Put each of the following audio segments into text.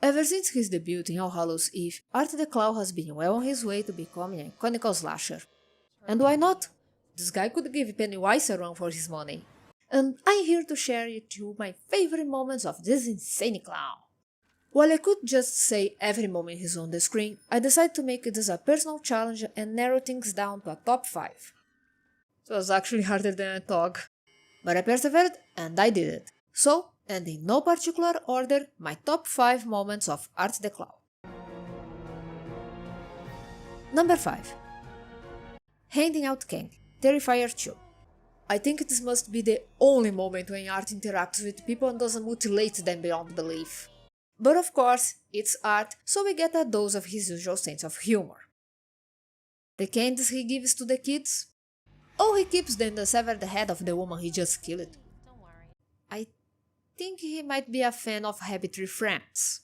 Ever since his debut in All Hallows Eve, Art the Claw has been well on his way to becoming an iconic slasher. And why not? This guy could give Pennywise a run for his money. And I'm here to share with you my favorite moments of this insane clown. While I could just say every moment he's on the screen, I decided to make this a personal challenge and narrow things down to a top 5. It was actually harder than I thought. But I persevered and I did it. So, and in no particular order, my top 5 moments of Art the Claw. Number 5. Handing out candy, Terrifier 2. I think this must be the only moment when Art interacts with people and doesn't mutilate them beyond belief. But of course, it's Art, so we get a dose of his usual sense of humor. The candies he gives to the kids? Oh, he keeps them to sever the head of the woman he just killed. Don't worry. I think he might be a fan of Happy Tree Friends.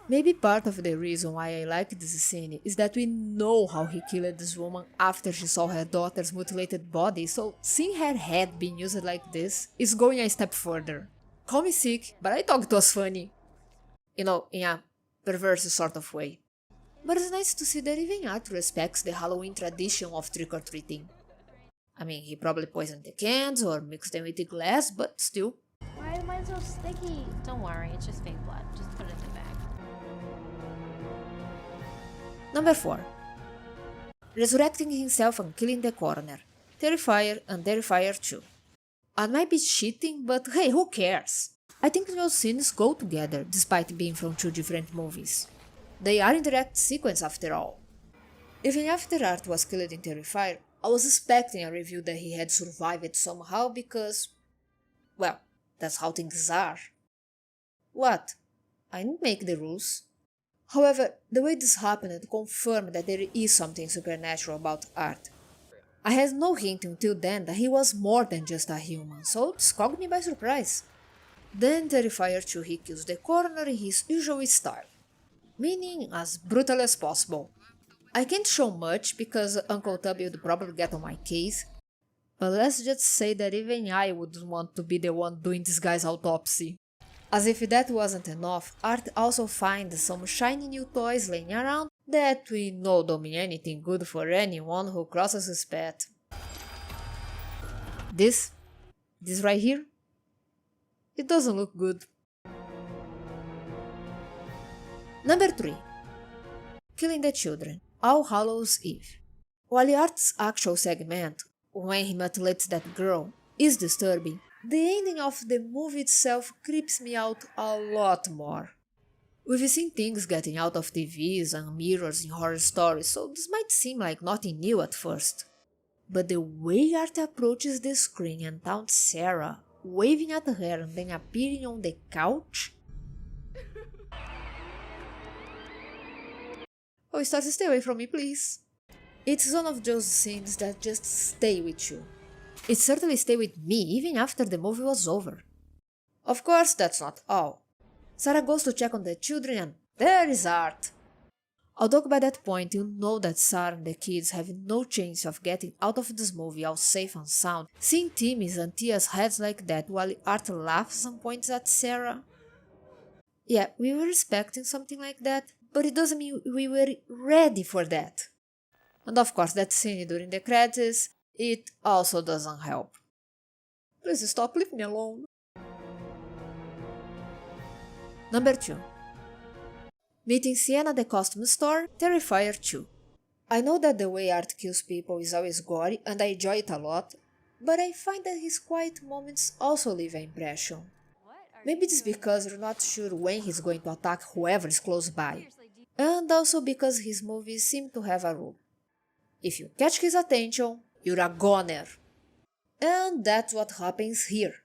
Maybe part of the reason why I like this scene is that we know how he killed this woman after she saw her daughter's mutilated body, so seeing her head being used like this is going a step further. Call me sick, but I thought it was funny. You know, in a perverse sort of way. But it's nice to see that even Art respects the Halloween tradition of trick-or-treating. I mean, he probably poisoned the cans or mixed them with the glass, but still. Why is mine so sticky? Don't worry, it's just fake blood. Just put it in the bag. Number 4. Resurrecting himself and killing the coroner, Terrifier and Terrifier 2. I might be cheating, but hey, who cares? I think those scenes go together, despite being from 2 different movies. They are in direct sequence after all. Even after Art was killed in Terrifier, I was expecting a review that he had survived somehow because, well, that's how things are. What? I didn't make the rules. However, the way this happened confirmed that there is something supernatural about Art. I had no hint until then that he was more than just a human, so this caught me by surprise. Then Terrifier 2 he kills the coroner in his usual style, meaning as brutal as possible. I can't show much because Uncle Tubby would probably get on my case, but let's just say that even I wouldn't want to be the one doing this guy's autopsy. As if that wasn't enough, Art also finds some shiny new toys laying around that we know don't mean anything good for anyone who crosses his path. This right here? It doesn't look good. Number 3. Killing the Children, All Hallows Eve. While Art's actual segment, when he mutilates that girl, is disturbing, the ending of the movie itself creeps me out a lot more. We've seen things getting out of TVs and mirrors in horror stories, so this might seem like nothing new at first. But the way Art approaches the screen and taunts Sarah, waving at her and then appearing on the couch? Oh, start to stay away from me, please. It's one of those scenes that just stay with you. It certainly stayed with me even after the movie was over. Of course, that's not all. Sarah goes to check on the children and there is Art. Although by that point you know that Sarah and the kids have no chance of getting out of this movie all safe and sound, seeing Timmy's and Tia's heads like that while Art laughs and points at Sarah. Yeah, we were expecting something like that, but it doesn't mean we were ready for that. And of course that scene during the credits, it also doesn't help. Please stop, leave me alone. Number 2. Meeting Sienna at the costume store, Terrifier 2. I know that the way Art kills people is always gory and I enjoy it a lot, but I find that his quiet moments also leave an impression. Maybe it's because you're not sure when he's going to attack whoever is close by, and also because his movies seem to have a rule. If you catch his attention, you're a goner. And that's what happens here.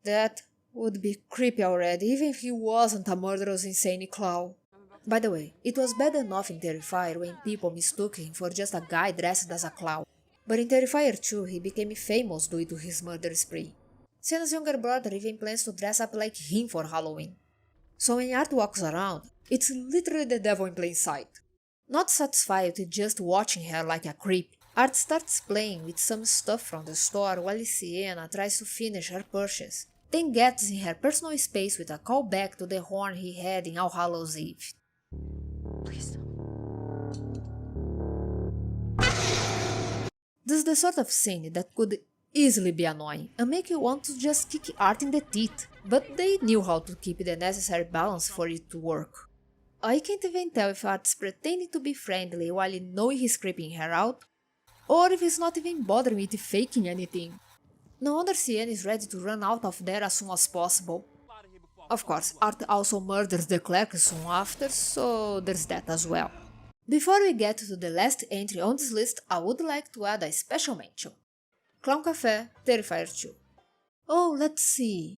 That would be creepy already, even if he wasn't a murderous insane clown. By the way, it was bad enough in Terrifier when people mistook him for just a guy dressed as a clown. But in Terrifier 2, he became famous due to his murder spree. Sienna's younger brother even plans to dress up like him for Halloween. So when Art walks around, it's literally the devil in plain sight. Not satisfied with just watching her like a creep, Art starts playing with some stuff from the store while Sienna tries to finish her purchase, then gets in her personal space with a callback to the horn he had in All Hallows Eve. Please don't. This is the sort of scene that could easily be annoying and make you want to just kick Art in the teeth, but they knew how to keep the necessary balance for it to work. I can't even tell if Art's pretending to be friendly while knowing he's creeping her out, or if he's not even bothering with faking anything. No wonder Sienna is ready to run out of there as soon as possible. Of course, Art also murders the clerk soon after, so there's that as well. Before we get to the last entry on this list, I would like to add a special mention. Clown Café, Terrifier 2. Oh, let's see.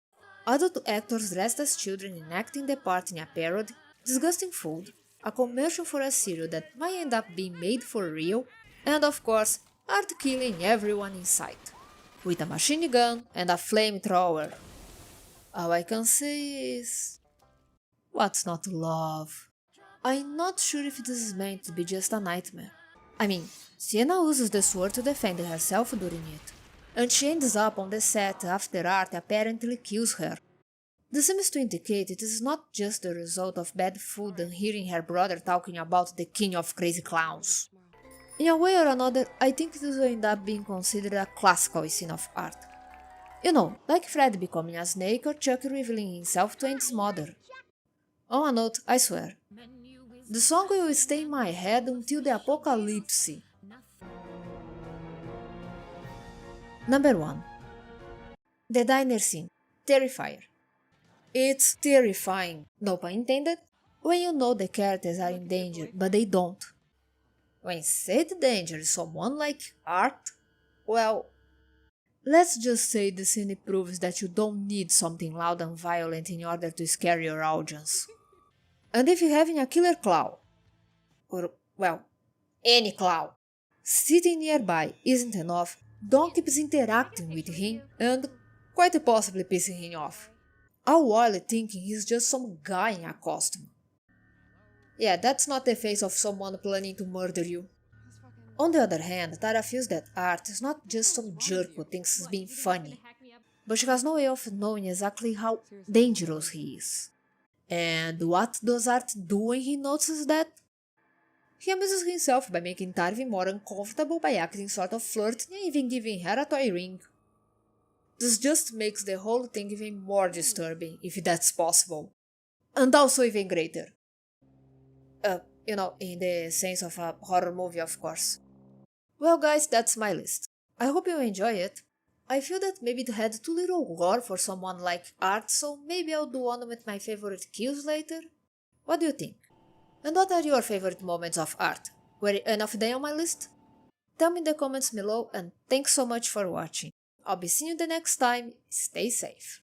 Adult actors dressed as children enacting the part in a parody, disgusting food, a commercial for a cereal that might end up being made for real, and of course, Art killing everyone in sight. With a machine gun and a flamethrower. All I can say is... what's not to love? I'm not sure if this is meant to be just a nightmare. I mean, Sienna uses the sword to defend herself during it, and she ends up on the set after Art apparently kills her. This seems to indicate it is not just the result of bad food and hearing her brother talking about the king of crazy clowns. In a way or another, I think this will end up being considered a classical scene of Art. You know, like Fred becoming a snake or Chuck revealing himself to Andy's mother. On a note, I swear, the song will stay in my head until the apocalypse. Number 1. The diner scene, Terrifier. It's terrifying, no pun intended, when you know the characters are in danger, but they don't. When said danger is someone like Art, well, let's just say the scene proves that you don't need something loud and violent in order to scare your audience. And if you're having a killer clown, or, well, any clown, sitting nearby isn't enough, don't keep interacting with him and quite possibly pissing him off. All while thinking he's just some guy in a costume. Yeah, that's not the face of someone planning to murder you. On the other hand, Tara feels that Art is not just some jerk who thinks he's being funny, but she has no way of knowing exactly how dangerous he is. And what does Art do when he notices that? He amuses himself by making Tarvi more uncomfortable by acting sort of flirty and even giving her a toy ring. This just makes the whole thing even more disturbing, if that's possible. And also even greater. In the sense of a horror movie, of course. Well guys, that's my list. I hope you enjoy it. I feel that maybe it had too little gore for someone like Art, so maybe I'll do one with my favorite kills later. What do you think? And what are your favorite moments of Art? Were any of them on my list? Tell me in the comments below, and thanks so much for watching. I'll be seeing you the next time. Stay safe.